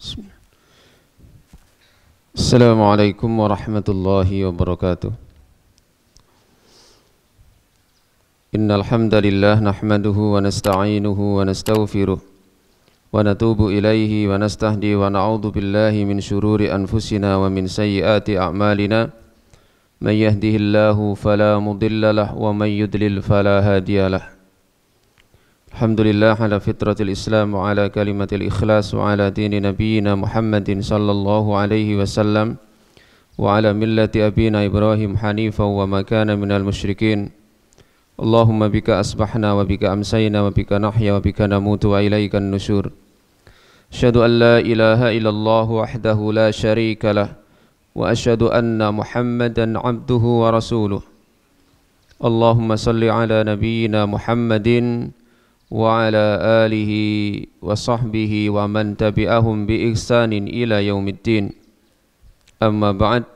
Bismillah. Assalamualaikum warahmatullahi wabarakatuh. Innal hamdalillah nahmaduhu wa nasta'inuhu wa nastaghfiruh wa natubu ilaihi wa nastahdi wa na'udzu billahi min syururi anfusina wa min sayyiati a'malina. May yahdihillahu fala mudilla lahu wa may yudlil fala hadiya lahu. Alhamdulillah ala fitratil Islam wa ala kalimatil ikhlas wa ala dini nabiyyina Muhammadin sallallahu alaihi wasallam wa ala millati abina Ibrahim hanifan wa ma kana minal musyrikin. Allahumma bika asbahna wa bika amsayna wa bika nahya wa bika namutu wa ilaikan nusyur. Asyhadu an la ilaha illallah wahdahu la syarika lah wa asyhadu anna Muhammadan abduhu wa rasuluh. Allahumma salli ala nabiyyina Muhammadin wa ala alihi wa sahbihi wa man tabi'ahum bi ihsanin ila yaumiddin. Amma ba'd.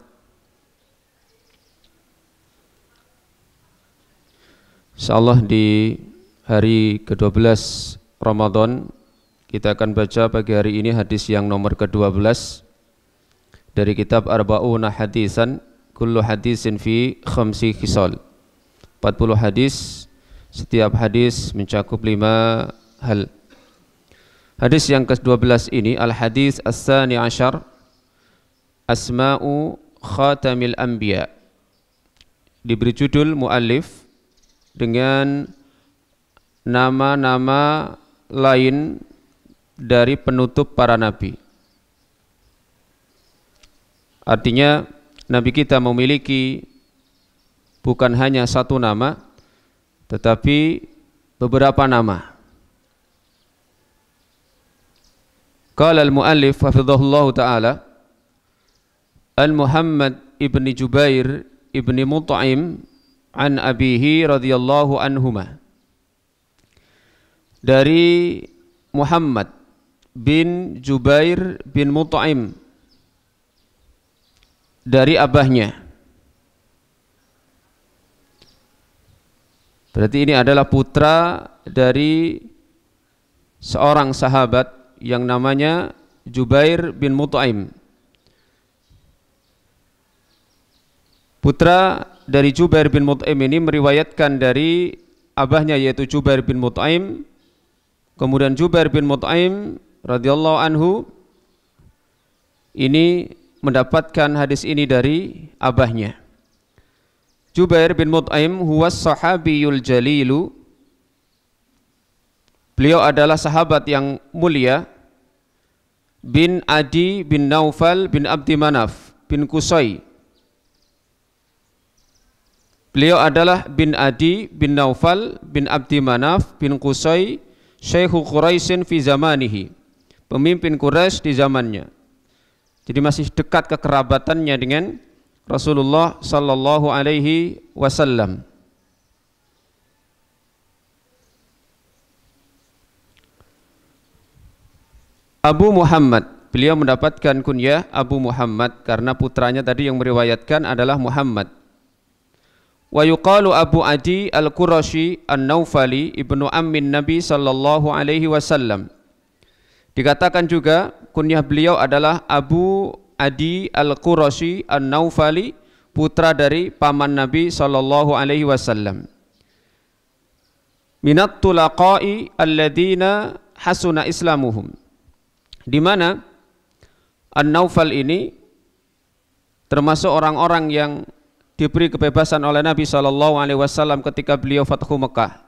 Insyaallah di hari ke-12 Ramadan kita akan baca pagi hari ini hadis yang nomor ke-12 dari kitab Arba'una Hadisan, kullu hadisin fi khamsi khisal. 40 hadis, setiap hadis mencakup 5 hal. Hadis yang ke-12 ini al-hadis as-sani asyar, asma'u khatamil anbiya. Diberi judul muallif dengan nama-nama lain dari penutup para nabi. Artinya nabi kita memiliki bukan hanya satu nama, tetapi beberapa nama. Qala al-muallif hafizahullahu ta'ala, Al-Muhammad ibni Jubair ibni Mut'im an abihi radhiyallahu anhuma. Dari Muhammad bin Jubair bin Mut'im, dari abahnya. Berarti ini adalah putra dari seorang sahabat yang namanya Jubair bin Mut'im. Putra dari Jubair bin Mut'im ini meriwayatkan dari abahnya yaitu Jubair bin Mut'im. Kemudian Jubair bin Mut'im radhiyallahu anhu ini mendapatkan hadis ini dari abahnya. Jubair bin Mut'im huwas sahabiyul jalilu. Beliau adalah sahabat yang mulia, bin Adi bin Naufal bin Abdi Manaf bin Qusay. Beliau adalah bin Adi bin Naufal bin Abdi Manaf bin Qusay, Syekhu Quraisyin fi zamanihi, pemimpin Quraisy di zamannya. Jadi masih dekat kekerabatannya dengan Rasulullah sallallahu alaihi wasallam. Abu Muhammad, beliau mendapatkan kunyah Abu Muhammad karena putranya tadi yang meriwayatkan adalah Muhammad. Wa yuqalu Abu Adi al-Qurashi an-Naufali ibnu ammin Nabi sallallahu alaihi wasallam. Dikatakan juga kunyah beliau adalah Abu Adi al-Qurashi an-Naufali, putra dari paman Nabi sallallahu alaihi wasallam. Minat tulaqai alladina hasuna islamuhum. Di mana An-Naufal ini termasuk orang-orang yang diberi kebebasan oleh Nabi sallallahu alaihi wasallam ketika beliau Fathu Mekah.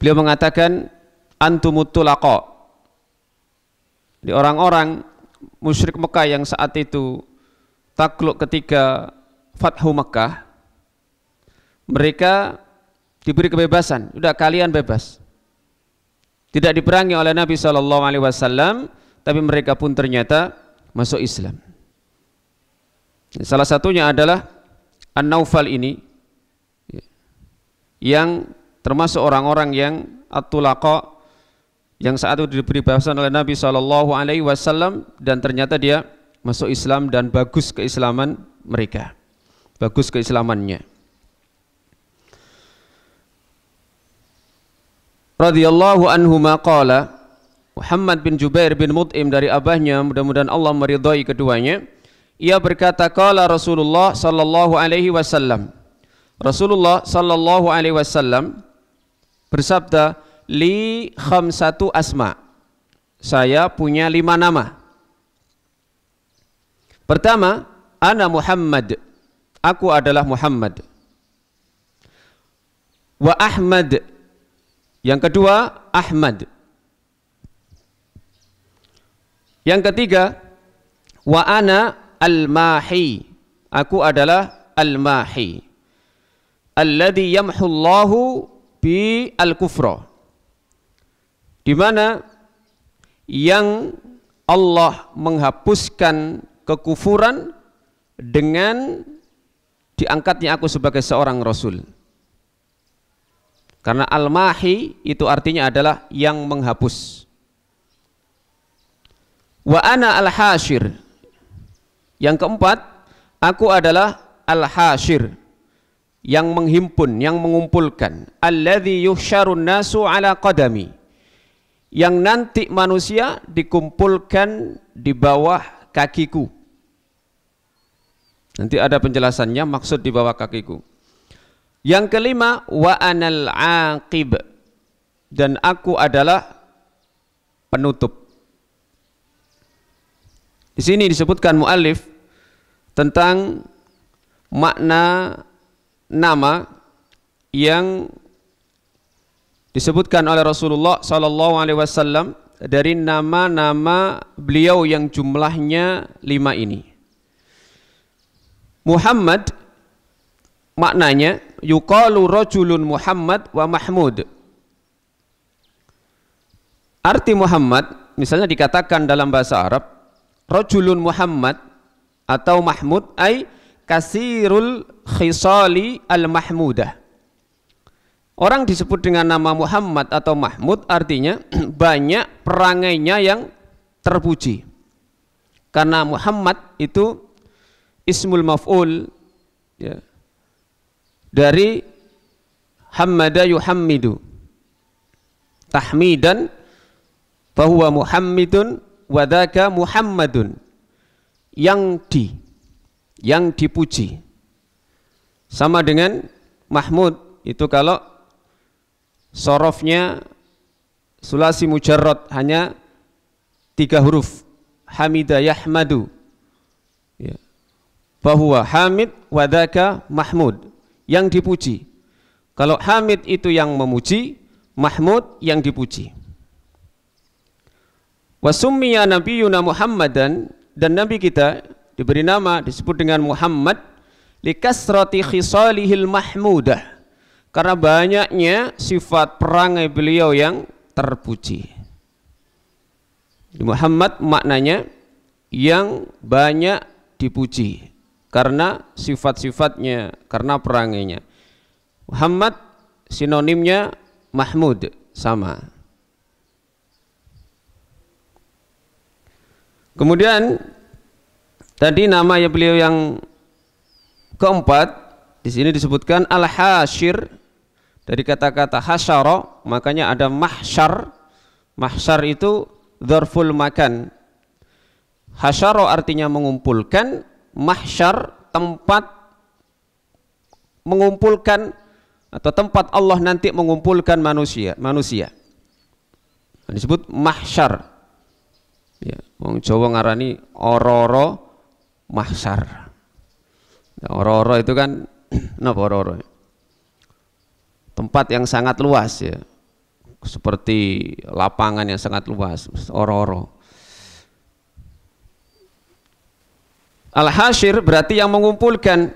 Beliau mengatakan antumut tulaqa. Di orang-orang musyrik Mekah yang saat itu takluk ketika Fathu Mekah, mereka diberi kebebasan, sudah kalian bebas. Tidak diperangi oleh Nabi SAW, tapi mereka pun ternyata masuk Islam. Salah satunya adalah An-Naufal ini, yang termasuk orang-orang yang at-tulaqa, yang saat itu diberi kebebasan oleh Nabi SAW, dan ternyata dia masuk Islam dan bagus keislaman mereka, bagus keislamannya. Radhiyallahu anhuma qala, Muhammad bin Jubair bin Mut'im dari abahnya, mudah-mudahan Allah meridhai keduanya, ia berkata, qala Rasulullah sallallahu alaihi wasallam, Rasulullah sallallahu alaihi wasallam bersabda, li khamsatu asma, saya punya 5 nama. Pertama, ana Muhammad, aku adalah Muhammad. Wa Ahmad, yang kedua Ahmad. Yang ketiga, wa ana al-mahi, aku adalah al-mahi, alladhi yamhullahu bi al-kufra, di mana yang Allah menghapuskan kekufuran dengan diangkatnya aku sebagai seorang rasul. Karena al-mahi itu artinya adalah yang menghapus. Wa ana al-hashir, yang keempat, aku adalah al-hashir, yang menghimpun, yang mengumpulkan. Alladzi yuhsyarun nasu ala qadami, yang nanti manusia dikumpulkan di bawah kakiku. Nanti ada penjelasannya maksud di bawah kakiku. Yang kelima, wa anal aqib, dan aku adalah penutup. Di sini disebutkan muallif tentang makna nama yang disebutkan oleh Rasulullah sallallahu alaihi wasallam dari nama-nama beliau yang jumlahnya 5 ini. Muhammad maknanya yuqalu rajulun Muhammad wa Mahmud. Arti Muhammad misalnya dikatakan dalam bahasa Arab rajulun Muhammad atau Mahmud ay kasirul khisali al-mahmudah. Orang disebut dengan nama Muhammad atau Mahmud artinya banyak perangainya yang terpuji. Karena Muhammad itu ismul maf'ul, ya, dari hammada yuhammidu, tahmidan fahuwa muhammidun wadaka Muhammadun, yang dipuji. Sama dengan Mahmud itu kalau sorofnya sulasi mujarrad hanya 3 huruf, hamida yahmadu, ya, bahwa hamid wadaka Mahmud, yang dipuji. Kalau hamid itu yang memuji, Mahmud yang dipuji. Wa summiya nabiyuna Muhammadan, dan nabi kita diberi nama disebut dengan Muhammad likasrati khisalihil mahmudah, karena banyaknya sifat perangai beliau yang terpuji. Muhammad maknanya yang banyak dipuji karena sifat-sifatnya, karena perangainya. Muhammad sinonimnya Mahmud, sama. Kemudian tadi nama ya beliau yang keempat di sini disebutkan al-hashir, dari kata-kata hasyara, makanya ada mahsyar. Mahsyar itu dzarful makan. Hasyara artinya mengumpulkan, mahsyar tempat mengumpulkan atau tempat Allah nanti mengumpulkan manusia. Disebut mahsyar. Ya, wong Jawa ngarani ora-ora mahsyar. Ya, ora-ora itu kan napa ora-ora? Tempat yang sangat luas, ya. Seperti lapangan yang sangat luas, ora-ora. Al-hasyir berarti yang mengumpulkan.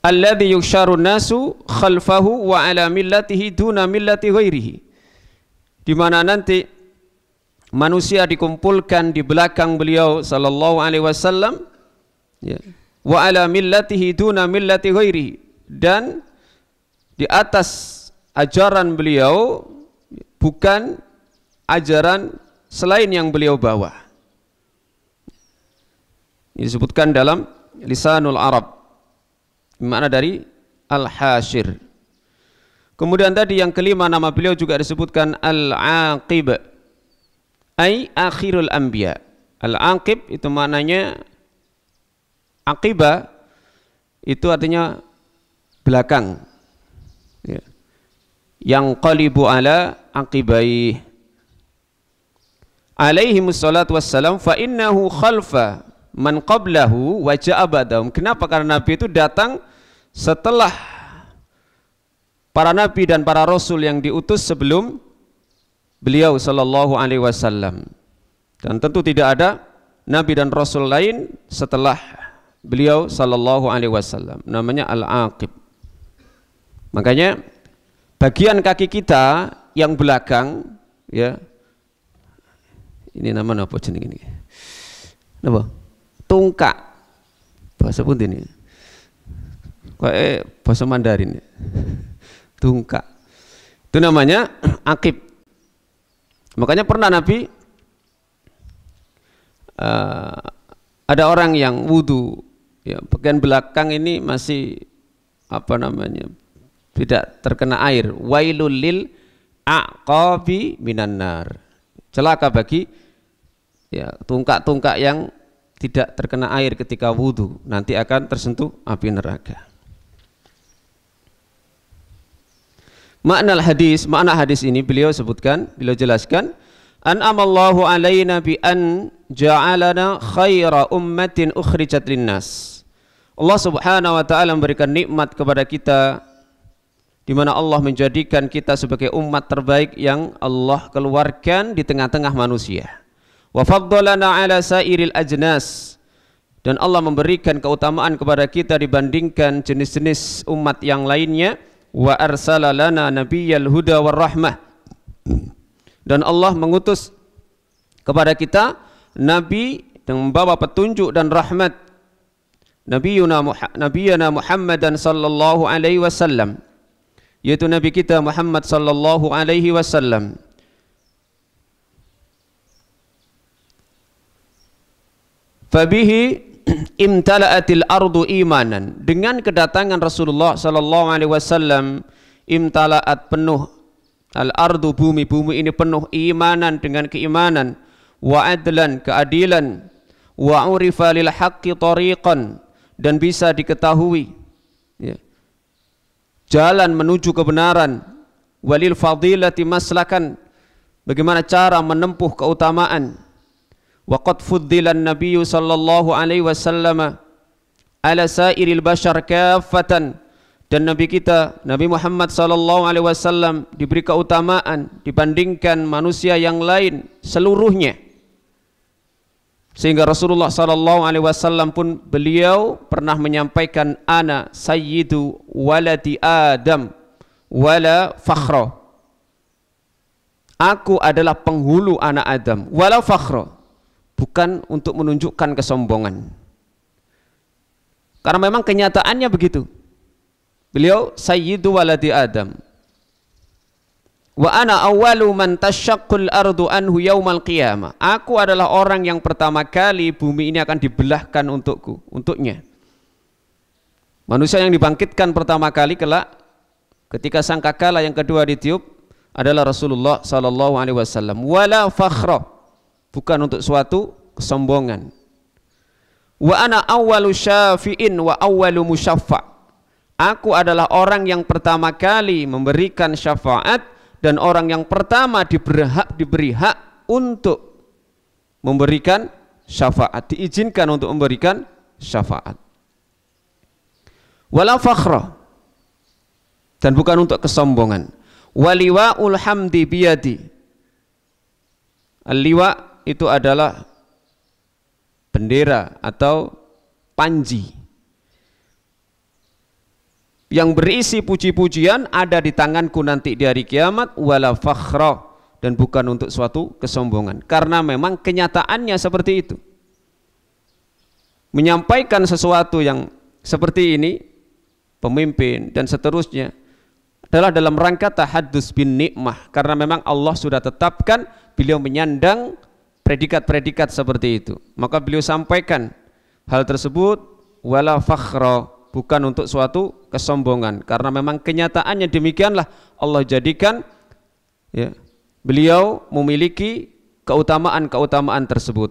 Alladzi yusyarun nasu khalfahu wa ala millatihi duna millati ghairihi. Di mana nanti manusia dikumpulkan di belakang beliau sallallahu alaihi wasallam, ya, wa ala millatihi duna millati ghairihi, dan di atas ajaran beliau bukan ajaran selain yang beliau bawa. Ini disebutkan dalam lisanul Arab, makna dari al-hasyir. Kemudian tadi yang kelima nama beliau juga disebutkan al-aqib, ai akhirul anbiya. Al-aqib itu maknanya aqibah itu artinya belakang. Ya. Yang qalibu ala aqibai. Alaihimus salatu wassalam fa innahu khalfa man qablahu wa ja'a ba'dahum. Kenapa? Karena Nabi itu datang setelah para nabi dan para rasul yang diutus sebelum beliau sallallahu alaihi wasallam. Dan tentu tidak ada nabi dan rasul lain setelah beliau sallallahu alaihi wasallam. Namanya al-aqib. Makanya bagian kaki kita yang belakang, ya, ini nama apa jeneng ini? Napa? Tungkak. Bahasa pun ini. Kayak bahasa Mandarin. Tungkak. Itu namanya aqib. Makanya pernah Nabi ada orang yang wudu, ya, bagian belakang ini masih apa namanya? Tidak terkena air. Wailul lil aqabi minan nar. Celaka bagi, ya, tungkak-tungkak yang tidak terkena air ketika wudu, nanti akan tersentuh api neraka. Makna hadis ini beliau sebutkan, beliau jelaskan, an'amallahu alaina bi an ja'alana khaira ummatin ukhrijat linnas. Allah Subhanahu wa taala memberikan nikmat kepada kita di mana Allah menjadikan kita sebagai umat terbaik yang Allah keluarkan di tengah-tengah manusia. Wa faddalana ala sairil ajnas, dan Allah memberikan keutamaan kepada kita dibandingkan jenis-jenis umat yang lainnya. Wa arsala lana nabiyyal huda war rahmah, dan Allah mengutus kepada kita nabi yang membawa petunjuk dan rahmat, nabiyana Muhammadan sallallahu alaihi wasallam, yaitu nabi kita Muhammad sallallahu alaihi wasallam. Fabihi imtala'atil ardu imanan, dengan kedatangan Rasulullah sallallahu alaihi wasallam imtala'at penuh al ardu, bumi ini penuh imanan, dengan keimanan, wa adlan, keadilan, wa urifa lil haqqi tariqan, dan bisa diketahui, ya, jalan menuju kebenaran, walil fadilati maslakan, bagaimana cara menempuh keutamaan. Wa qad fuddilan nabiyyu sallallahu alaihi wasallam ala sairil bashar kaffatan, dan nabi kita Nabi Muhammad sallallahu alaihi wasallam diberi keutamaan dibandingkan manusia yang lain seluruhnya, sehingga Rasulullah sallallahu alaihi wasallam pun beliau pernah menyampaikan, ana sayyidu waladi Adam wala fakhra, aku adalah penghulu anak Adam, wala fakhra, bukan untuk menunjukkan kesombongan, karena memang kenyataannya begitu. Beliau sayyidu waladi Adam, wa ana awwalu man tashaqqul ardu anhu yaumal qiyamah, aku adalah orang yang pertama kali bumi ini akan dibelahkan untuknya. Manusia yang dibangkitkan pertama kali kelak ketika sangkakala yang kedua ditiup adalah Rasulullah sallallahu alaihi wasallam. Wala fakhra, bukan untuk suatu kesombongan. Wa ana awwalu syafi'in wa awwalu musyaffa', aku adalah orang yang pertama kali memberikan syafaat dan orang yang pertama diberi hak untuk memberikan syafaat, diizinkan untuk memberikan syafaat. Wala fakhra, dan bukan untuk kesombongan. Waliwa'ul hamdi biyadi, al-liwa itu adalah bendera atau panji yang berisi puji-pujian, ada di tanganku nanti di hari kiamat. Wala fakhra, dan bukan untuk suatu kesombongan, karena memang kenyataannya seperti itu. Menyampaikan sesuatu yang seperti ini, pemimpin dan seterusnya, adalah dalam rangka tahaddus bin nikmah, karena memang Allah sudah tetapkan beliau menyandang predikat-predikat seperti itu, maka beliau sampaikan hal tersebut. Wala fakhra, bukan untuk suatu kesombongan, karena memang kenyataannya demikianlah Allah jadikan, ya, beliau memiliki keutamaan-keutamaan tersebut.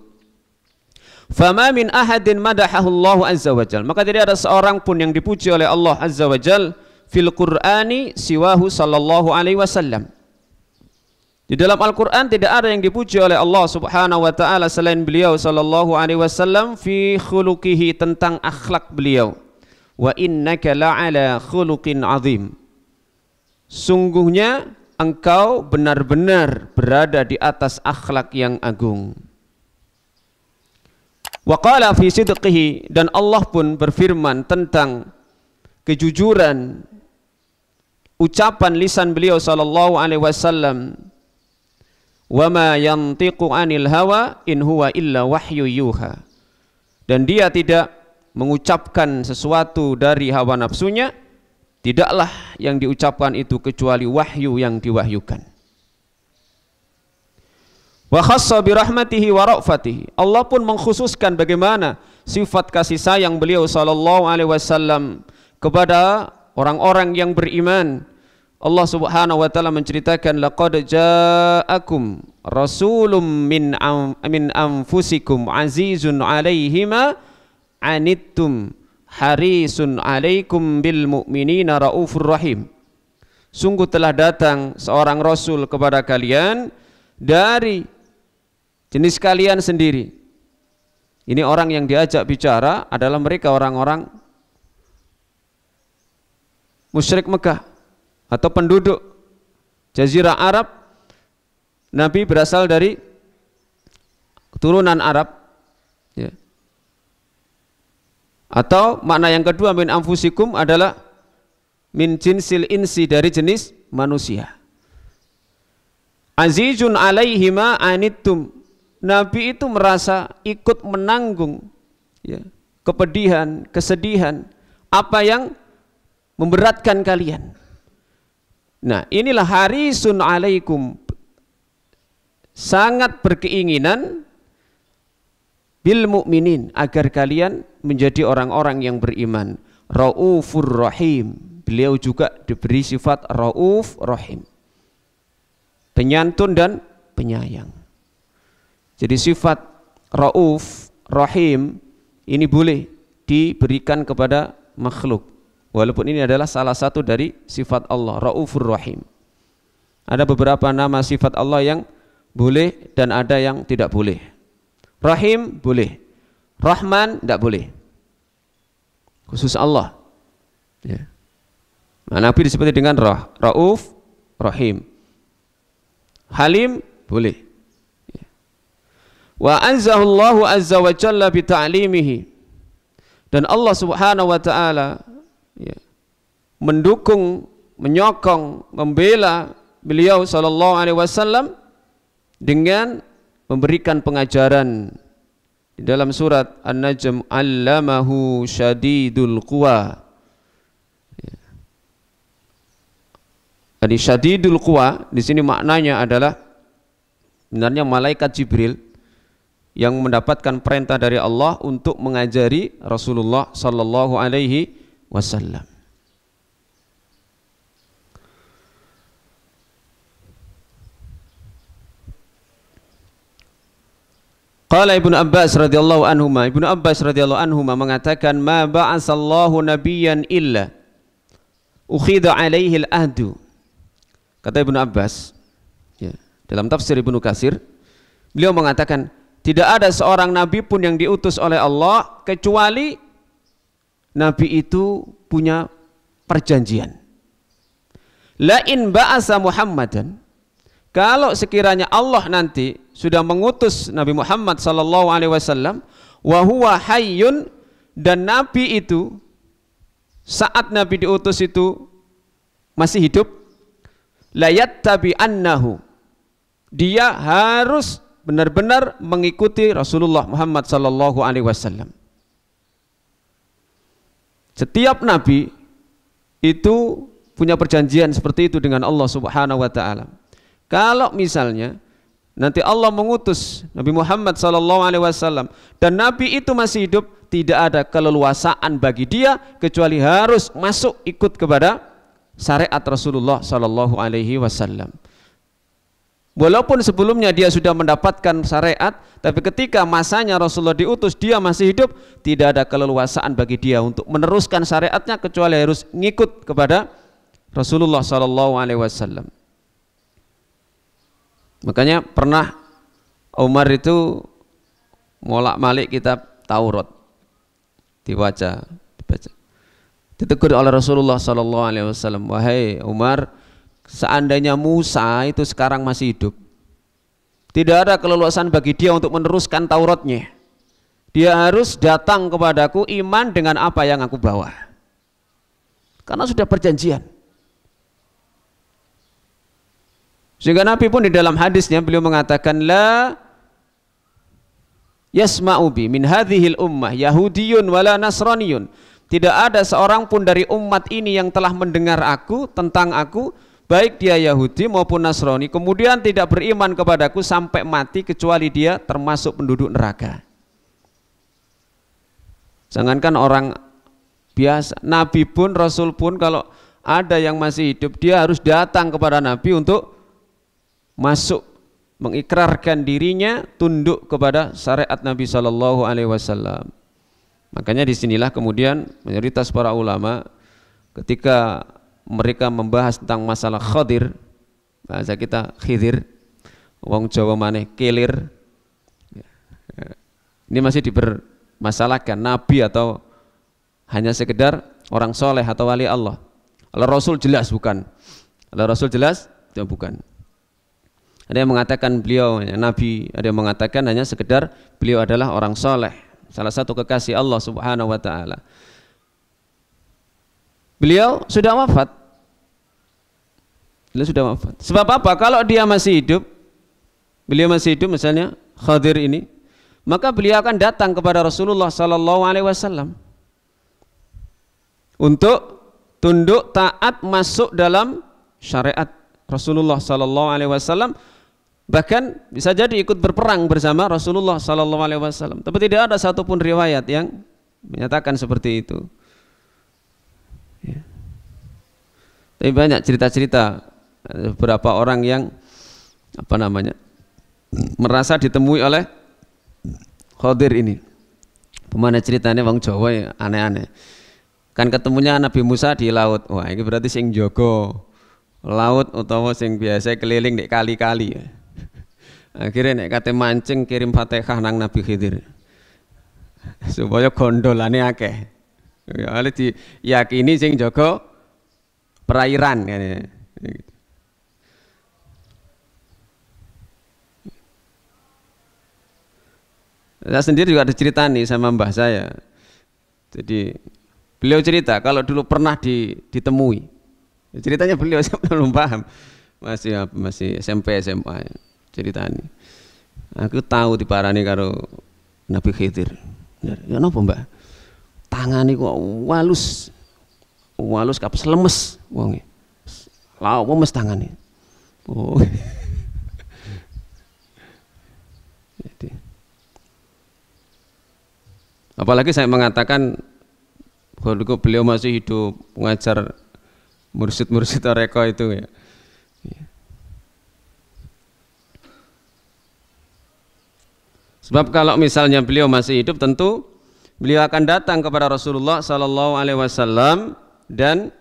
Fama min ahadin madahahu Allah azza wa jal, maka tidak ada seorang pun yang dipuji oleh Allah azza wa jal fil Qur'ani siwahu sallallahu alaihi wasallam. Di dalam Al-Qur'an tidak ada yang dipuji oleh Allah Subhanahu wa taala selain beliau sallallahu alaihi wasallam fi khuluqihi, tentang akhlak beliau. Wa innaka la'ala khuluqin azim, sungguhnya engkau benar-benar berada di atas akhlak yang agung. Wa qala fi sidqihi, dan Allah pun berfirman tentang kejujuran ucapan lisan beliau sallallahu alaihi wasallam, wa ma yantiqu anil hawa in huwa illa wahyu yuha, dan dia tidak mengucapkan sesuatu dari hawa nafsunya, tidaklah yang diucapkan itu kecuali wahyu yang diwahyukan. Wa khassa bi rahmatihi wa ra'fatihi, Allah pun mengkhususkan bagaimana sifat kasih sayang beliau sallallahu alaihi wasallam kepada orang-orang yang beriman. Allah Subhanahu wa taala menceritakan, laqad ja'akum rasulun min anfusikum azizun 'alaihi ma anittum harisun 'alaikum bil mu'minina raufur rahim. Sungguh telah datang seorang rasul kepada kalian dari jenis kalian sendiri. Ini orang yang diajak bicara adalah mereka orang-orang musyrik Mekah atau penduduk Jazirah Arab. Nabi berasal dari keturunan Arab, ya. Atau makna yang kedua min anfusikum adalah min jinsil insi, dari jenis manusia. Azizun alaihi ma anittum, Nabi itu merasa ikut menanggung, ya, kepedihan, kesedihan, apa yang memberatkan kalian. Nah, inilah harisun alaikum, sangat berkeinginan bil mu'minin, agar kalian menjadi orang-orang yang beriman. Raufur rahim, beliau juga diberi sifat rauf rahim, penyantun dan penyayang. Jadi sifat rauf rahim ini boleh diberikan kepada makhluk, walaupun ini adalah salah satu dari sifat Allah, raufur rahim. Ada beberapa nama sifat Allah yang boleh dan ada yang tidak boleh. Rahim boleh, Rahman tidak boleh, khusus Allah, ya. Nah, Nabi disebut dengan rauf rahim. Halim boleh. Wa anzahullahu azza wa jalla bi ta'limihi, dan Allah Subhanahu wa taala, ya, mendukung, menyokong, membela beliau sallallahu alaihi wasallam dengan memberikan pengajaran di dalam surat An-Najm, allamahu syadidul quwa. Jadi syadidul quwa di sini maknanya adalah sebenarnya malaikat Jibril yang mendapatkan perintah dari Allah untuk mengajari Rasulullah sallallahu alaihi wasallam. Qala Ibnu Abbas radhiyallahu anhuma, Ibnu Abbas radhiyallahu anhuma mengatakan, ma ba'asallahu nabiyyan illa ukhidha alaihi al-ahdu. Kata Ibnu Abbas, ya, dalam tafsir Ibnu Katsir, beliau mengatakan tidak ada seorang nabi pun yang diutus oleh Allah kecuali nabi itu punya perjanjian. La in ba'asa Muhammadan, kalau sekiranya Allah nanti sudah mengutus Nabi Muhammad sallallahu alaihi wasallam, wa huwa hayyun, dan nabi itu saat nabi diutus itu masih hidup, la yattabi annahu, dia harus benar-benar mengikuti Rasulullah Muhammad sallallahu alaihi wasallam. Setiap nabi itu punya perjanjian seperti itu dengan Allah Subhanahu wa taala. Kalau misalnya nanti Allah mengutus Nabi Muhammad sallallahu alaihi wasallam dan nabi itu masih hidup, tidak ada keleluasaan bagi dia kecuali harus masuk ikut kepada syariat Rasulullah sallallahu alaihi wasallam. Walaupun sebelumnya dia sudah mendapatkan syariat, tapi ketika masanya Rasulullah diutus dia masih hidup, tidak ada keleluasaan bagi dia untuk meneruskan syariatnya kecuali harus ngikut kepada Rasulullah SAW. Makanya pernah Umar itu molak-malik kitab Taurat dibaca. Ditegur oleh Rasulullah SAW, wahai Umar, seandainya Musa itu sekarang masih hidup, tidak ada keleluasan bagi dia untuk meneruskan Tauratnya. Dia harus datang kepadaku iman dengan apa yang aku bawa, karena sudah perjanjian. Sehingga Nabi pun di dalam hadisnya beliau mengatakan, la yasma'u bi min hadhil ummah yahudiyun wala nasraniyun. Tidak ada seorang pun dari umat ini yang telah mendengar aku, tentang aku, baik dia Yahudi maupun Nasrani, kemudian tidak beriman kepadaku sampai mati kecuali dia termasuk penduduk neraka. Jangankan orang biasa, Nabi pun, Rasul pun, kalau ada yang masih hidup, dia harus datang kepada Nabi untuk masuk, mengikrarkan dirinya tunduk kepada syariat Nabi SAW. Makanya disinilah kemudian mayoritas para ulama ketika mereka membahas tentang masalah Khadir, bahasa kita Khidir, wong Jawa maneh kelir, ini masih dipermasalahkan Nabi atau hanya sekedar orang soleh atau wali Allah. Kalau Rasul jelas bukan, kalau Rasul jelas itu bukan. Ada yang mengatakan beliau Nabi, ada yang mengatakan hanya sekedar beliau adalah orang soleh, salah satu kekasih Allah Subhanahu wa ta'ala. Beliau sudah wafat. Beliau sudah wafat. Sebab apa? Kalau dia masih hidup, beliau masih hidup misalnya Khadir ini, maka beliau akan datang kepada Rasulullah SAW untuk tunduk taat masuk dalam syariat Rasulullah SAW. Bahkan bisa jadi ikut berperang bersama Rasulullah SAW. Tapi tidak ada satupun riwayat yang menyatakan seperti itu. Ya. Tapi banyak cerita-cerita beberapa orang yang merasa ditemui oleh Khadir ini. Bagaimana ceritanya wong Jawa ya, aneh-aneh. Kan ketemunya Nabi Musa di laut. Wah, ini berarti sing jogo laut utawa sing biasa keliling di kali-kali ya. Akhirnya nek kate mancing kirim Fatihah nang Nabi Khidir supaya gondolane akeh. Ya ale diyakini sing jaga perairan kan ya. Saya sendiri juga ada cerita nih sama mbah saya. Jadi beliau cerita kalau dulu pernah ditemui. Ceritanya beliau saya belum paham. Masih SMP SMA ya. Ceritanya aku tahu diparani karo Nabi Khidir. Ya napa mbak? Tangane kok walus kapes lemes wonge. Lah apa mes tangane? Oh. Jadi, apalagi saya mengatakan kalau beliau masih hidup mengajar mursyid-mursyid mereka itu ya. Sebab kalau misalnya beliau masih hidup, tentu beliau akan datang kepada Rasulullah SAW dan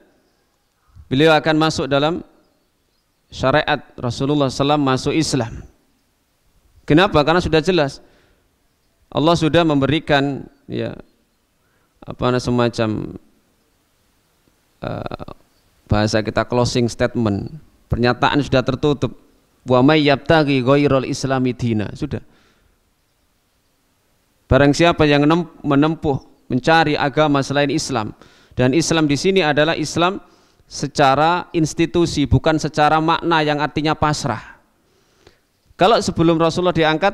beliau akan masuk dalam syariat Rasulullah SAW, masuk Islam. Kenapa? Karena sudah jelas Allah sudah memberikan ya semacam bahasa kita closing statement, pernyataan sudah tertutup. Wa may yabtaghi ghairal islami dina, sudah. Barang siapa yang menempuh mencari agama selain Islam, dan Islam di sini adalah Islam secara institusi, bukan secara makna yang artinya pasrah. Kalau sebelum Rasulullah diangkat,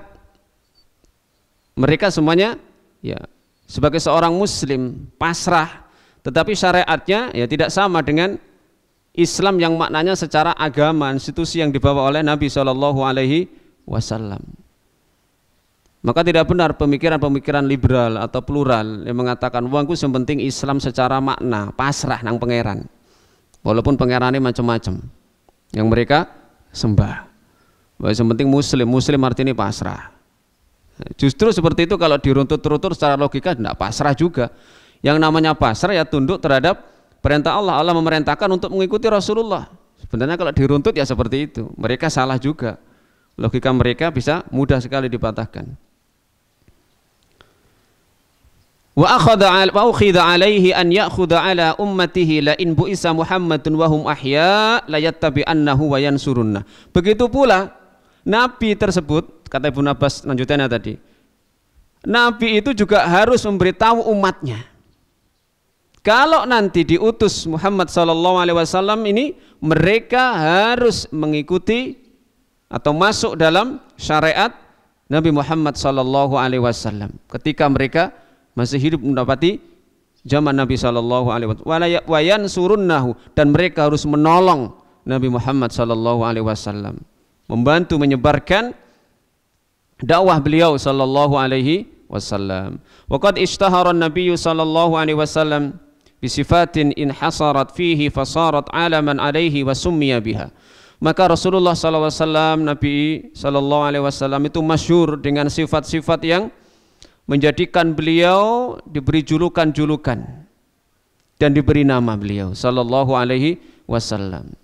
mereka semuanya ya sebagai seorang muslim pasrah, tetapi syariatnya ya tidak sama dengan Islam yang maknanya secara agama, institusi yang dibawa oleh Nabi SAW. Maka tidak benar pemikiran-pemikiran liberal atau plural yang mengatakan wongku yang penting Islam secara makna, pasrah nang pangeran. Walaupun pangerannya macam-macam yang mereka sembah. Yang penting muslim, muslim artinya pasrah. Justru seperti itu kalau diruntut-runtut secara logika tidak pasrah juga. Yang namanya pasrah ya tunduk terhadap perintah Allah. Allah memerintahkan untuk mengikuti Rasulullah. Sebenarnya kalau diruntut ya seperti itu. Mereka salah juga. Logika mereka bisa mudah sekali dipatahkan. Wa akhidha alaihi an ya'khudha ala ummatihi la in bu'isa Muhammadun wa hum ahya la yattabi'annahu wa yansurunna. Begitu pula Nabi tersebut, kata Ibnu Abbas lanjutannya tadi, Nabi itu juga harus memberitahu umatnya. Kalau nanti diutus Muhammad SAW ini, mereka harus mengikuti atau masuk dalam syariat Nabi Muhammad SAW ketika mereka masih hidup mendapati zaman Nabi SAW. Wa yansurunnahu, dan mereka harus menolong Nabi Muhammad SAW, membantu menyebarkan dakwah beliau sallallahu alaihi wasallam. Wa qad ishtahara an-nabiy sallallahu alaihi wasallam bi sifatin inhasarat fihi fasarat alaman alaihi wa summiya biha. Maka Rasulullah sallallahu alaihi wasallam, Nabi sallallahu alaihi wasallam itu masyhur dengan sifat-sifat yang menjadikan beliau diberi julukan-julukan dan diberi nama beliau sallallahu alaihi wasallam.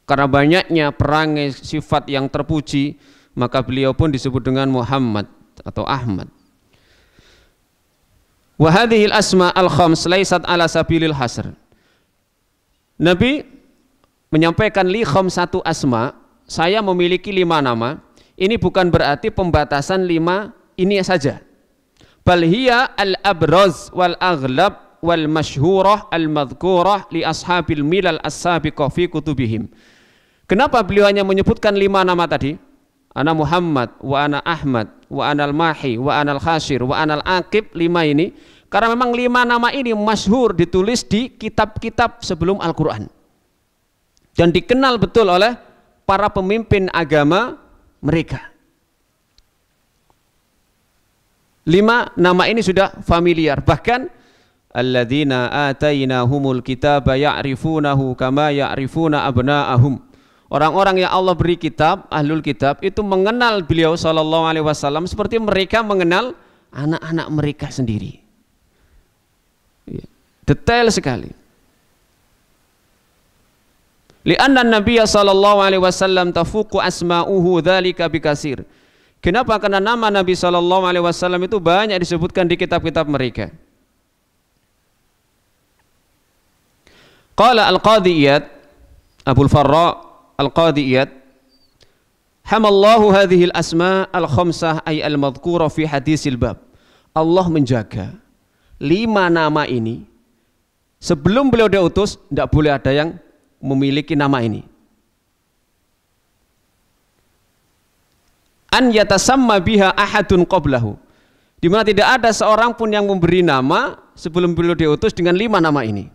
Karena banyaknya perangai sifat yang terpuji, maka beliau pun disebut dengan Muhammad atau Ahmad. Wa hadhil asma al-khams laysat ala sabilil hasr. Nabi menyampaikan li khamsatu asma, saya memiliki 5 nama. Ini bukan berarti pembatasan 5 ini saja. Bal hiya al-abraz wal aghlab wal masyhurah al-madhkurah li ashabil milal as-sabiqah fi kutubihim. Kenapa beliau hanya menyebutkan 5 nama tadi? Ana Muhammad, wa ana Ahmad, wa ana al-Mahi, wa ana al-Khashir, wa ana al-Aqib. 5 ini karena memang 5 nama ini masyhur ditulis di kitab-kitab sebelum Al-Quran dan dikenal betul oleh para pemimpin agama mereka. 5 nama ini sudah familiar, bahkan alladzina atainahumul kitaba ya'rifunahu kama ya'rifuna abna'ahum. Orang-orang yang Allah beri kitab, ahlul kitab, itu mengenal beliau sallallahu alaihi wasallam seperti mereka mengenal anak-anak mereka sendiri. Detail sekali. Li'anna an-nabiyya sallallahu alaihi wasallam tafuqu asma'uhu dzalika bikasir. Kenapa? Karena nama Nabi sallallahu alaihi wasallam itu banyak disebutkan di kitab-kitab mereka. Qala al-Qadhi Iyad, Abul Farra al-Qadhi Iyad, hamallahu hadhil asma al-khamsah ay al-madhkura fi hadisil bab. Allah menjaga 5 nama ini. Sebelum beliau diutus, tidak boleh ada yang memiliki nama ini. An yatasamma biha ahadun qablahu, di mana tidak ada seorang pun yang memberi nama sebelum beliau diutus dengan 5 nama ini.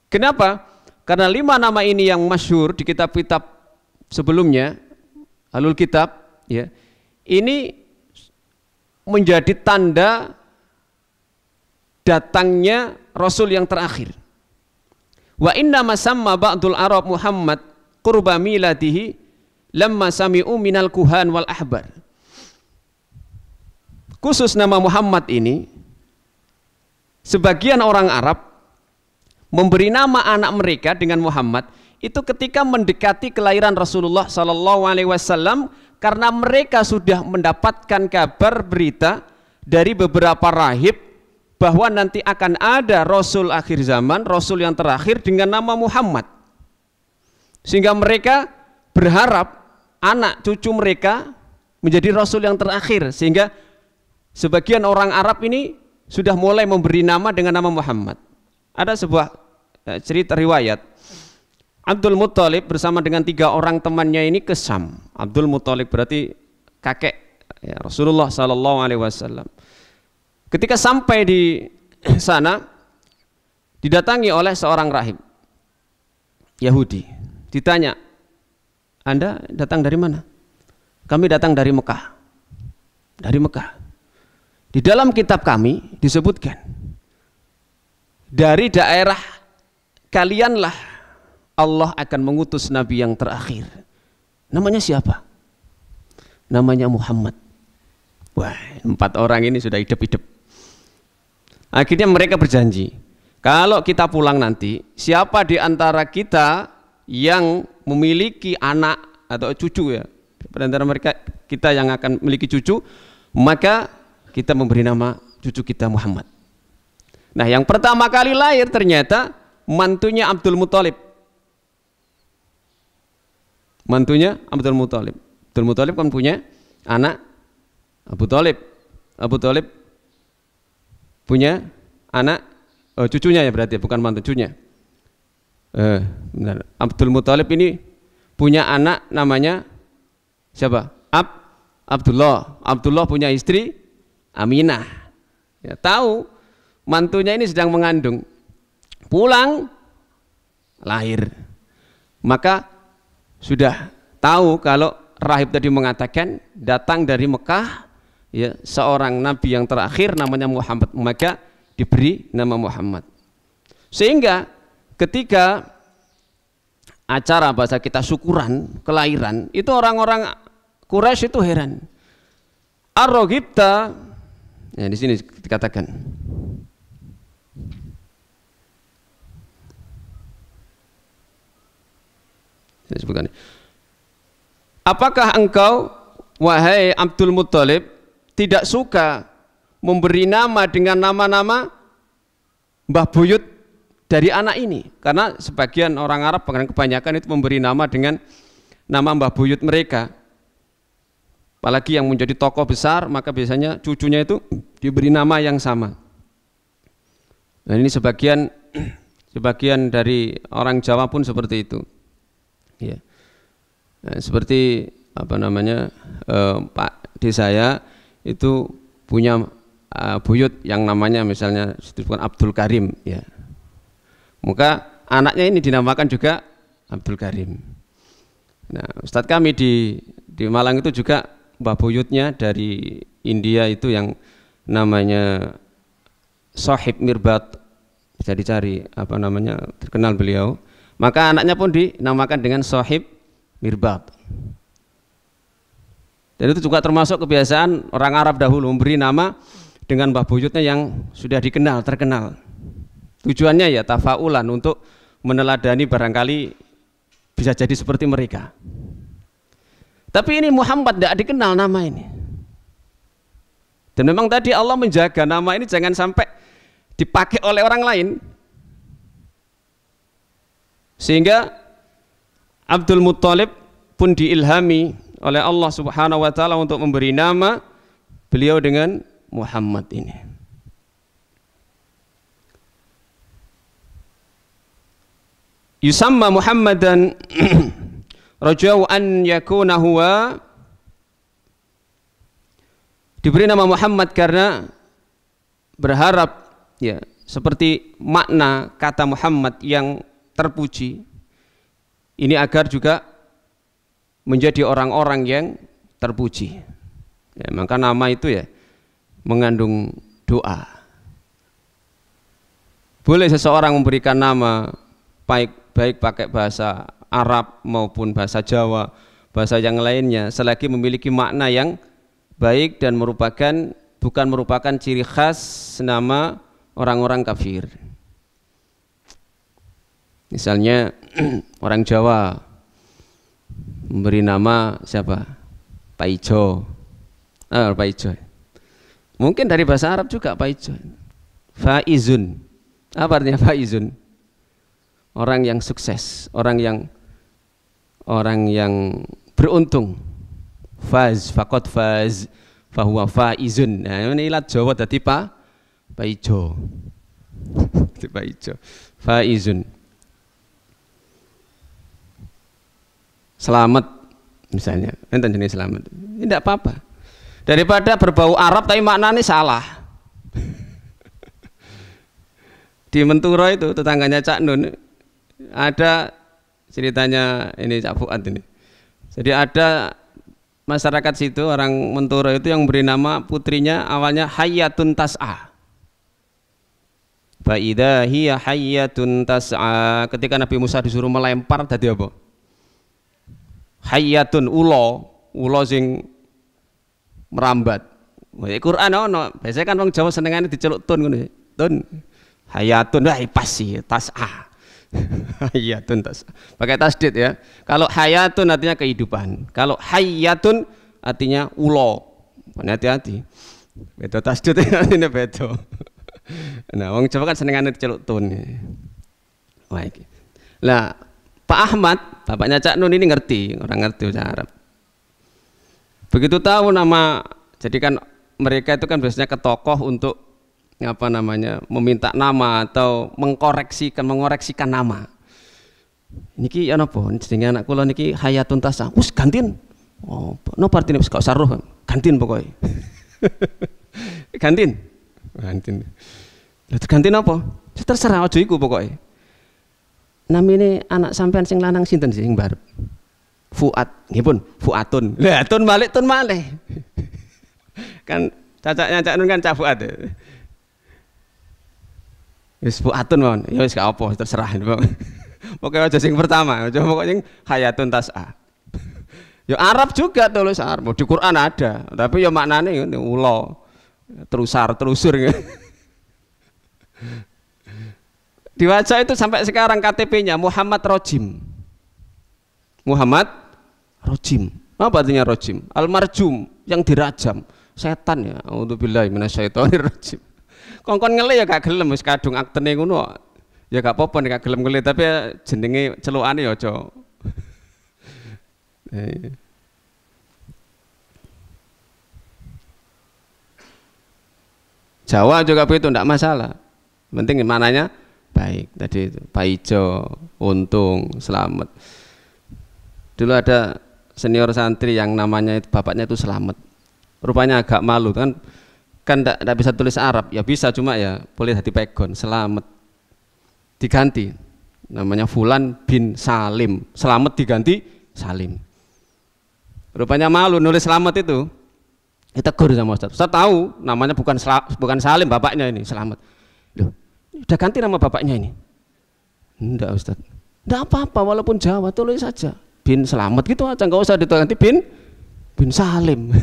Kenapa? Karena 5 nama ini yang masyhur di kitab-kitab sebelumnya, ahlul kitab, ya, ini menjadi tanda datangnya Rasul yang terakhir. Wa inna masamma ba'dul Arab Muhammad qurba miladihi lamma sami'u minal kuhan wal ahbar. Khusus nama Muhammad ini, sebagian orang Arab memberi nama anak mereka dengan Muhammad itu ketika mendekati kelahiran Rasulullah sallallahu alaihi wasallam, karena mereka sudah mendapatkan kabar berita dari beberapa rahib bahwa nanti akan ada Rasul akhir zaman, Rasul yang terakhir dengan nama Muhammad. Sehingga mereka berharap anak cucu mereka menjadi Rasul yang terakhir, sehingga sebagian orang Arab ini sudah mulai memberi nama dengan nama Muhammad. Ada sebuah cerita riwayat, Abdul Muttalib bersama dengan 3 orang temannya ini ke Syam. Abdul Muttalib berarti kakek ya, Rasulullah sallallahu alaihi wasallam. Ketika sampai di sana, didatangi oleh seorang rahib Yahudi. Ditanya, Anda datang dari mana? Kami datang dari Mekah. Dari Mekah. Di dalam kitab kami disebutkan, dari daerah kalianlah Allah akan mengutus Nabi yang terakhir. Namanya siapa? namanya Muhammad. Wah, 4 orang ini sudah hidup-hidup. Akhirnya mereka berjanji, kalau kita pulang nanti, siapa di antara kita yang memiliki anak atau cucu ya, di antara mereka kita yang akan memiliki cucu, maka kita memberi nama cucu kita Muhammad. Nah, yang pertama kali lahir ternyata mantunya Abdul Muthalib. Mantunya Abdul Muthalib. Abdul Muthalib kan punya anak Abu Thalib. Abu Thalib punya anak, cucunya ya berarti, bukan mantunya. Benar. Abdul Muthalib ini punya anak namanya siapa? Abdullah. Abdullah punya istri Aminah. Ya, tahu mantunya ini sedang mengandung. Pulang lahir. Maka sudah tahu kalau rahib tadi mengatakan datang dari Mekah, ya, seorang nabi yang terakhir namanya Muhammad, maka diberi nama Muhammad. Sehingga ketika acara bahasa kita syukuran kelahiran, itu orang-orang Quraisy itu heran. Ar-Raghibta, ya di sini dikatakan. Apakah engkau, wahai Abdul Muthalib, tidak suka memberi nama dengan nama-nama mbah buyut dari anak ini? Karena sebagian orang Arab, kebanyakan itu memberi nama dengan nama mbah buyut mereka. Apalagi yang menjadi tokoh besar, maka biasanya cucunya itu diberi nama yang sama. Dan ini sebagian dari orang Jawa pun seperti itu. Ya. Nah, seperti apa namanya, Pak D saya itu punya buyut yang namanya misalnya disebutkan Abdul Karim, ya. Maka anaknya ini dinamakan juga Abdul Karim. Nah, Ustadz kami di Malang itu juga mbah buyutnya dari India itu yang namanya Sohib Mirbat, bisa dicari apa namanya, terkenal beliau. Maka anaknya pun dinamakan dengan Sohib Mirbat. Dan itu juga termasuk kebiasaan orang Arab dahulu memberi nama dengan mbah buyutnya yang sudah dikenal, terkenal. Tujuannya ya tafaulan, untuk meneladani barangkali bisa jadi seperti mereka. Tapi ini Muhammad tidak dikenal nama ini. Dan memang tadi Allah menjaga nama ini jangan sampai dipakai oleh orang lain. Sehingga Abdul Muthalib pun diilhami oleh Allah Subhanahu wa taala untuk memberi nama beliau dengan Muhammad ini. Yusamma Muhammadan rajau an yakuna huwa, diberi nama Muhammad karena berharap, ya, seperti makna kata Muhammad yang terpuji ini agar juga menjadi orang-orang yang terpuji, ya, maka nama itu ya mengandung doa. Boleh seseorang memberikan nama baik pakai bahasa Arab maupun bahasa Jawa, bahasa yang lainnya, selagi memiliki makna yang baik dan bukan merupakan ciri khas nama orang-orang kafir. Misalnya orang Jawa memberi nama siapa? Pak Ijo. Pak Ijo. Mungkin dari bahasa Arab juga Pak Ijo. Faizun. Apa artinya Faizun? Orang yang sukses, orang yang beruntung. Faz, faqad faz, fahuwa faizun. Nah, ini ilat Jawa dadi Pak Ijo. Pak Ijo. Faizun. Selamat misalnya, enten jenis selamat. Ini tidak apa-apa. Daripada berbau Arab tapi maknanya salah. Di Menturo itu tetangganya Cak Nun ada ceritanya, ini Cak Fuad ini. Jadi ada masyarakat situ, orang Menturo itu yang beri nama putrinya awalnya Hayyatun Tas'a. Fa idza hiya hayyatun tas'a, ketika Nabi Musa disuruh melempar tadi apa? Hayyatun, ulo sing merambat. Quran ono, biasanya kan wong Jawa senengane diceluk tun ngono. Tun hayatun, wah pas sih tas'a. Hayatun tas'a. Pakai tasdid ya. Kalau hayatun artinya kehidupan. Kalau hayatun artinya ulo. Hati-hati. Beda tasdid artinya beda. Nah, wong Jawa kan senengane diceluk tun. Wah iki. Lah, Pak Ahmad, bapaknya Cak Nun ini ngerti, orang ngerti bahasa Arab. Begitu tahu nama, jadi kan mereka itu kan biasanya ke tokoh untuk apa namanya, meminta nama atau mengoreksikan nama. Niki ya napa? Jenenge anak kula niki Hayatun Tas'a. Wis gantiin. Oh, napa artine wis gak usah roh. Gantiin pokoknya. Gantiin. Gantiin. Lah gantiin apa? Terserah aja iku pokoknya. Namine anak sampean sing lanang sinten sih sing barep? Fuad, nggih pun, Fuatun. Lah tun balik tun malih. Kan cacaknya Cak Nun kan Cak Fuad. Wis Fuatun mawon. Ya wis gak apa, terserah. Pokoknya aja sing pertama, aja pokoknya Hayatun Tas'a. Ya Arab juga tulis Arab. Di Quran ada, tapi ya maknane ulo. Terusur. Di wajah itu sampai sekarang KTP-nya Muhammad Rojim. Muhammad Rojim. Apa artinya Rojim? Almarjum, yang dirajam. Setan ya. A'udzubillahi minasyaitonirrajim. Kongkon ngele ya gak gelem wis kadung aktene ngono. Ya gak apa-apa nek gak gelem ngele tapi jenenge celukane ya aja. Jawa juga begitu, enggak masalah. Penting mananya baik. Tadi itu Pak Ijo, Untung, Selamat. Dulu ada senior santri yang namanya itu bapaknya itu Selamat. Rupanya agak malu kan enggak bisa tulis Arab. Ya bisa cuma ya boleh hati pegon Selamat. Diganti namanya Fulan bin Salim. Selamat diganti Salim. Rupanya malu nulis Selamat itu. Ditegur sama Ustaz. Ustaz tahu namanya bukan Salim bapaknya ini, Selamat. Loh, udah ganti nama bapaknya ini? Enggak Ustaz. Enggak apa-apa walaupun Jawa tulis saja. Bin Selamat gitu aja, enggak usah diganti bin Salim.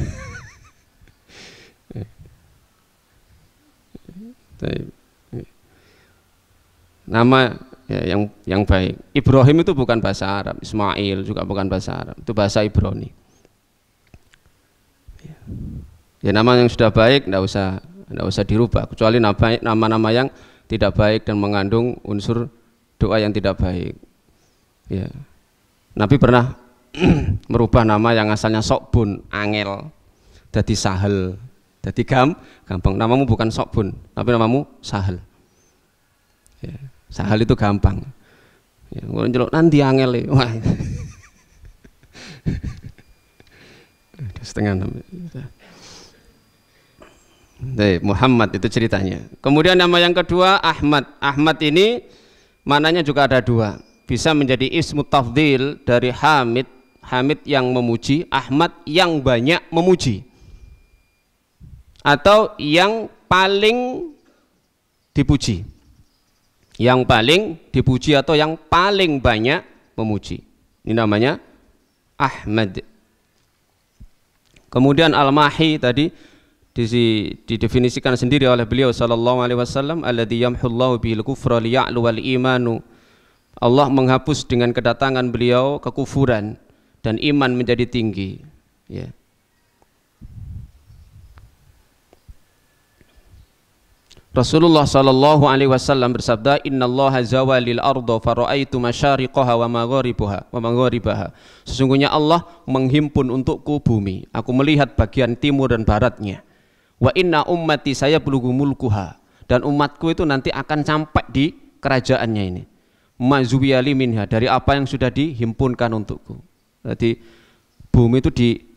Nama ya, yang baik. Ibrahim itu bukan bahasa Arab, Ismail juga bukan bahasa Arab, itu bahasa Ibrani. Ya nama yang sudah baik enggak usah dirubah kecuali nama-nama yang tidak baik dan mengandung unsur doa yang tidak baik. Ya. Nabi pernah merubah nama yang asalnya Sokbun, angel, jadi Sahel. Jadi gampang. Namamu bukan Sokbun, tapi namamu Sahel. Ya. Sahel itu gampang. Ya, ngelok nanti angel. Wah. Setengah nama. Muhammad itu ceritanya. Kemudian nama yang kedua Ahmad. Ahmad ini maknanya juga ada dua. Bisa menjadi ismu tafdhil dari Hamid. Hamid yang memuji, Ahmad yang banyak memuji. Atau yang paling dipuji. Yang paling dipuji atau yang paling banyak memuji. Ini namanya Ahmad. Kemudian Al-Mahi tadi didefinisikan sendiri oleh beliau sallallahu alaihi wasallam, alladzi yamhullahu bil kufra liya'lu wal imanu. Allah menghapus dengan kedatangan beliau kekufuran dan iman menjadi tinggi. Ya. Rasulullah sallallahu alaihi wasallam bersabda, "Innallaha zawalil arda fara'aitu masyariqaha wa magharibaha." Sesungguhnya Allah menghimpun untukku bumi. Aku melihat bagian timur dan baratnya. Wa inna ummati saya belughu mulkuha. Dan umatku itu nanti akan sampai di kerajaannya ini. Mazuwiyali minha, dari apa yang sudah dihimpunkan untukku. Jadi bumi itu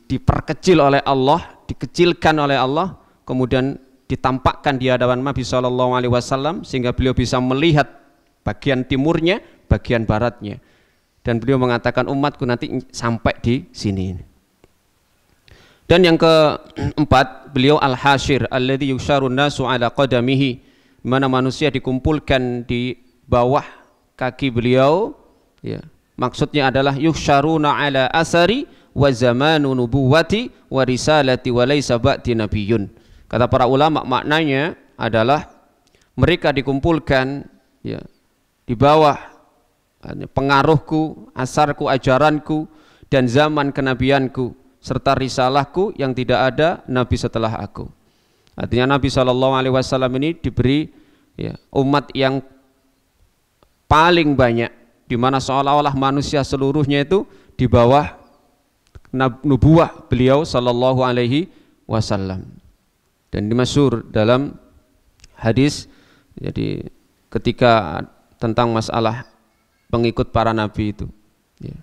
diperkecil oleh Allah, dikecilkan oleh Allah, kemudian ditampakkan di hadapan Nabi sallallahu alaihi wasallam sehingga beliau bisa melihat bagian timurnya, bagian baratnya. Dan beliau mengatakan umatku nanti sampai di sini. Dan yang keempat, beliau al-hasyir alladzi yusyarun nasu ala qadamihi, mana manusia dikumpulkan di bawah kaki beliau, ya. Maksudnya adalah yusyaruna ala asari wa zamanu nubuwati wa risalati wa laisa ba'di nabiyyun. Kata para ulama maknanya adalah mereka dikumpulkan ya di bawah pengaruhku, asarku, ajaranku dan zaman kenabianku serta risalahku yang tidak ada nabi setelah aku. Artinya Nabi SAW ini diberi ya, umat yang paling banyak, di mana seolah-olah manusia seluruhnya itu di bawah nubuah beliau sallallahu alaihi wasallam. Dan dimasyhur dalam hadis, jadi ketika tentang masalah pengikut para nabi itu ya.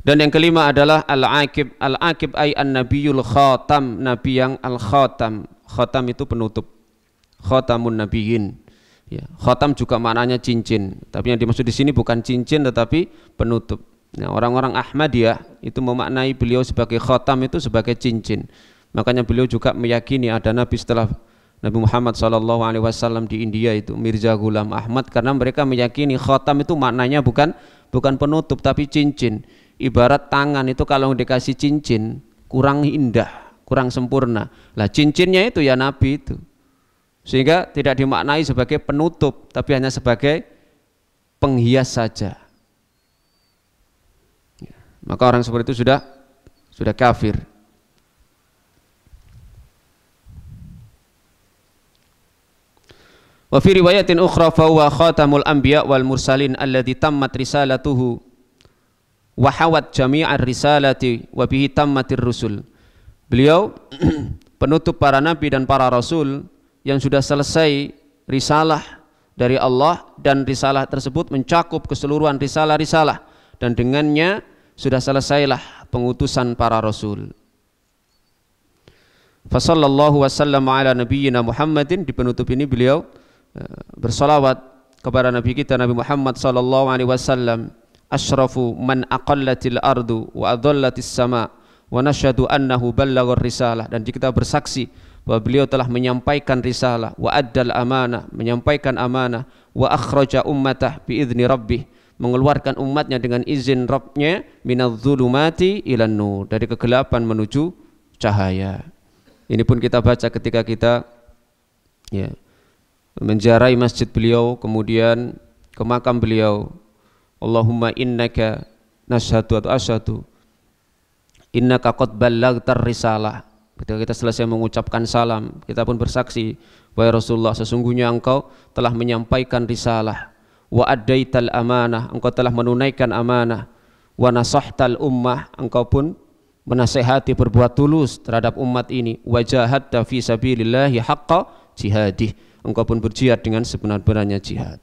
Dan yang kelima adalah al-aqib. Al-aqib ay an-nabiyul khatam, nabi yang al-khatam. Khatam itu penutup, khatamun nabiyyin ya. Khatam juga maknanya cincin, tapi yang dimaksud di sini bukan cincin tetapi penutup. Nah, orang-orang Ahmadiyah itu memaknai beliau sebagai khatam itu sebagai cincin. Makanya beliau juga meyakini ada nabi setelah Nabi Muhammad SAW di India itu Mirza Ghulam Ahmad, karena mereka meyakini khatam itu maknanya bukan penutup tapi cincin. Ibarat tangan itu kalau dikasih cincin kurang indah, kurang sempurna. Lah cincinnya itu ya nabi itu. Sehingga tidak dimaknai sebagai penutup tapi hanya sebagai penghias saja. Maka orang seperti itu sudah kafir. Wa fi riwayatin ukhra fa huwa khatamul anbiya wal mursalin alladhi tammat risalatuhu wa hawat jami'ar risalati wa bihi tammatir rusul. Beliau penutup para nabi dan para rasul yang sudah selesai risalah dari Allah, dan risalah tersebut mencakup keseluruhan risalah-risalah, dan dengannya sudah selesailah pengutusan para rasul. Fa sallallahu wasallam ala nabiyyina Muhammadin, di penutup ini beliau bersalawat kepada nabi kita Nabi Muhammad sallallahu alaihi wasallam, asyrafu man aqallatil ardu wa adhallatis sama wa nashhadu annahu ballaghar risalah, dan kita bersaksi bahwa beliau telah menyampaikan risalah, wa addal amanah, menyampaikan amanah, wa akhraja ummatah biizni rabbih, mengeluarkan umatnya dengan izin Rabbnya, minadh-dhulumati ilan nur, dari kegelapan menuju cahaya. Ini pun kita baca ketika kita ya menziarahi masjid beliau, kemudian ke makam beliau. Allahumma innaka nashhadu atau asyhadu innaka qad ballaghtar risalah. Ketika kita selesai mengucapkan salam, kita pun bersaksi, wahai Rasulullah, sesungguhnya engkau telah menyampaikan risalah, wa addaital amanah, engkau telah menunaikan amanah, wa nasahtal ummah, engkau pun menasihati berbuat tulus terhadap umat ini, wa jahadta fi sabilillahi haqqa jihadih, engkau pun berjihad dengan sebenar-benarnya jihad.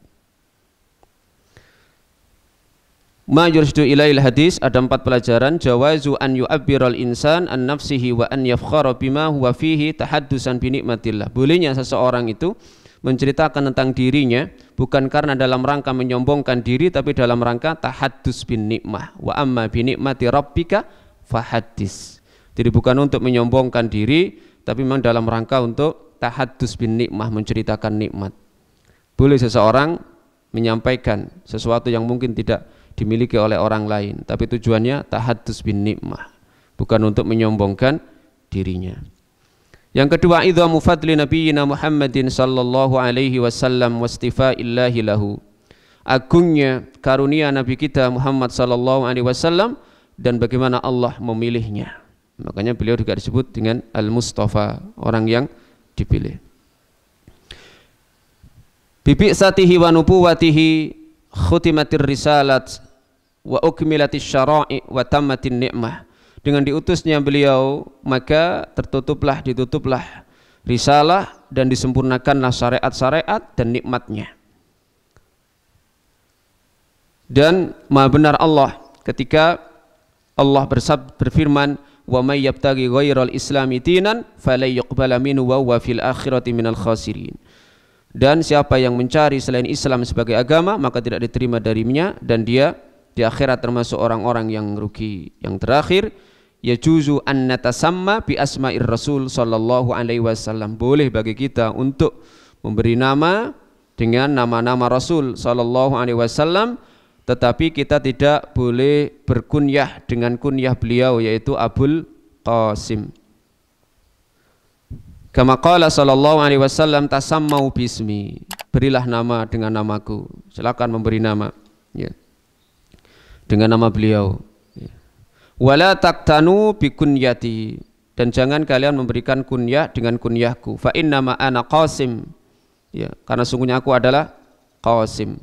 Ma yurshdu ilail hadis, ada 4 pelajaran. Jawazu an yu'abbiral insan an nafsihi wa an yafkhara bima huwa fihi tahaddusan bi nikmatillah. Bolehnya seseorang itu menceritakan tentang dirinya bukan karena dalam rangka menyombongkan diri, tapi dalam rangka tahaddus bin nikmah. Wa amma bi nikmati rabbika fahaddis. Jadi bukan untuk menyombongkan diri, tapi memang dalam rangka untuk tahaddus bin nikmah, menceritakan nikmat. Boleh seseorang menyampaikan sesuatu yang mungkin tidak dimiliki oleh orang lain, tapi tujuannya tahaddus bin nikmah, bukan untuk menyombongkan dirinya. Yang kedua, idhamu fadli nabiyina Muhammadin sallallahu alaihi wasallam wastifa'illahi lahu, agungnya karunia nabi kita Muhammad sallallahu alaihi wasallam dan bagaimana Allah memilihnya. Makanya beliau juga disebut dengan al-Mustafa, orang yang dipilih. Bibi'satihi wa nubuwatihi khutimatir risalat wa ukmilatis syara'i wa tammatin ni'mah. Dengan diutusnya beliau maka ditutuplah risalah dan disempurnakanlah syariat-syariat dan nikmatnya. Dan maha benar Allah ketika Allah berfirman, wa may yabtaghi ghairal islami dinan falay yuqbala minhu wa huwa fil akhirati minal khasirin. Dan siapa yang mencari selain Islam sebagai agama, maka tidak diterima darinya, dan dia di akhirat termasuk orang-orang yang rugi. Yang terakhir, yajuzu an natasamma bi asma'ir rasul sallallahu alaihi wasallam. Boleh bagi kita untuk memberi nama dengan nama-nama Rasul sallallahu alaihi wasallam tetapi kita tidak boleh berkunyah dengan kunyah beliau yaitu Abul Qasim. Kama qala sallallahu alaihi wasallam tasammau bismi, berilah nama dengan namaku. Silakan memberi nama ya, dengan nama beliau ya. Wala taktanu bi kunyati, dan jangan kalian memberikan kunyah dengan kunyahku. Fa innama ana Qasim ya, karena sungguhnya aku adalah Qasim.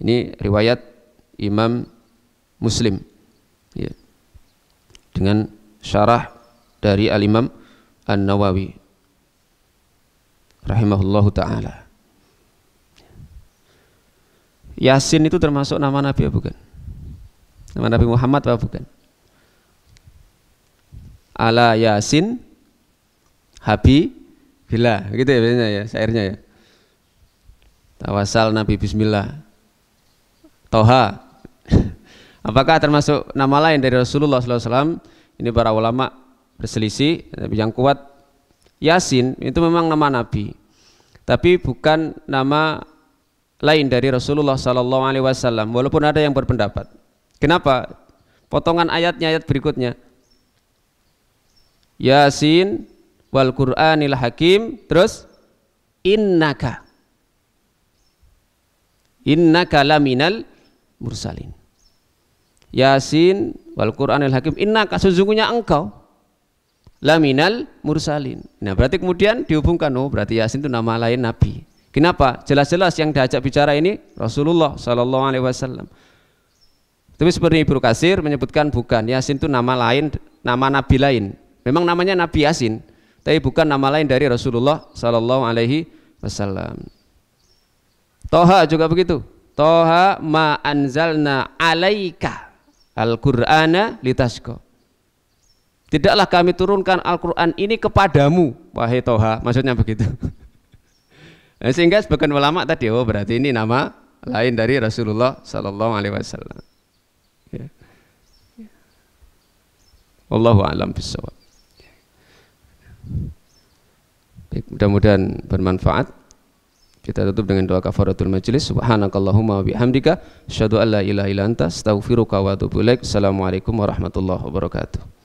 Ini riwayat Imam Muslim ya, dengan syarah dari Al-Imam An-Nawawi rahimahullahu ta'ala. Yasin itu termasuk nama Nabi apa bukan? Nama Nabi Muhammad apa bukan? Ala Yasin Habibillah, gitu ya biasanya ya, syairnya ya. Tawasal Nabi Bismillah Toha. Apakah termasuk nama lain dari Rasulullah SAW? Ini para ulama berselisih. Tapi yang kuat Yasin itu memang nama Nabi, tapi bukan nama lain dari Rasulullah SAW. Walaupun ada yang berpendapat. Kenapa? Potongan ayatnya, ayat berikutnya. Yasin wal Qur'anil Hakim, terus innaka laminal mursalin. Yasin wal Qur'anil Hakim, innaka, sesungguhnya engkau laminal mursalin. Nah, berarti kemudian dihubungkan, oh berarti Yasin itu nama lain Nabi. Kenapa? Jelas-jelas yang diajak bicara ini Rasulullah sallallahu alaihi wasallam. Tapi seperti Ibnu Katsir menyebutkan bukan, Yasin itu nama lain, nama Nabi lain. Memang namanya Nabi Yasin, tapi bukan nama lain dari Rasulullah sallallahu alaihi wasallam. Toha juga begitu. Toha ma anzalna alaika al-Qur'ana litasqa. Tidaklah kami turunkan Al-Qur'an ini kepadamu, wahai Toha, maksudnya begitu. Nah, sehingga sebagian ulama tadi, oh berarti ini nama lain dari Rasulullah sallallahu alaihi wasallam. Ya. Wallahu a'lam bishawab. Baik, mudah-mudahan bermanfaat. Kita tutup dengan doa kafaratul majlis. Subhanakallahumma wa bihamdika asyhadu an la ilaha illa anta astaghfiruka wa atubu ilaik. Assalamualaikum warahmatullahi wabarakatuh.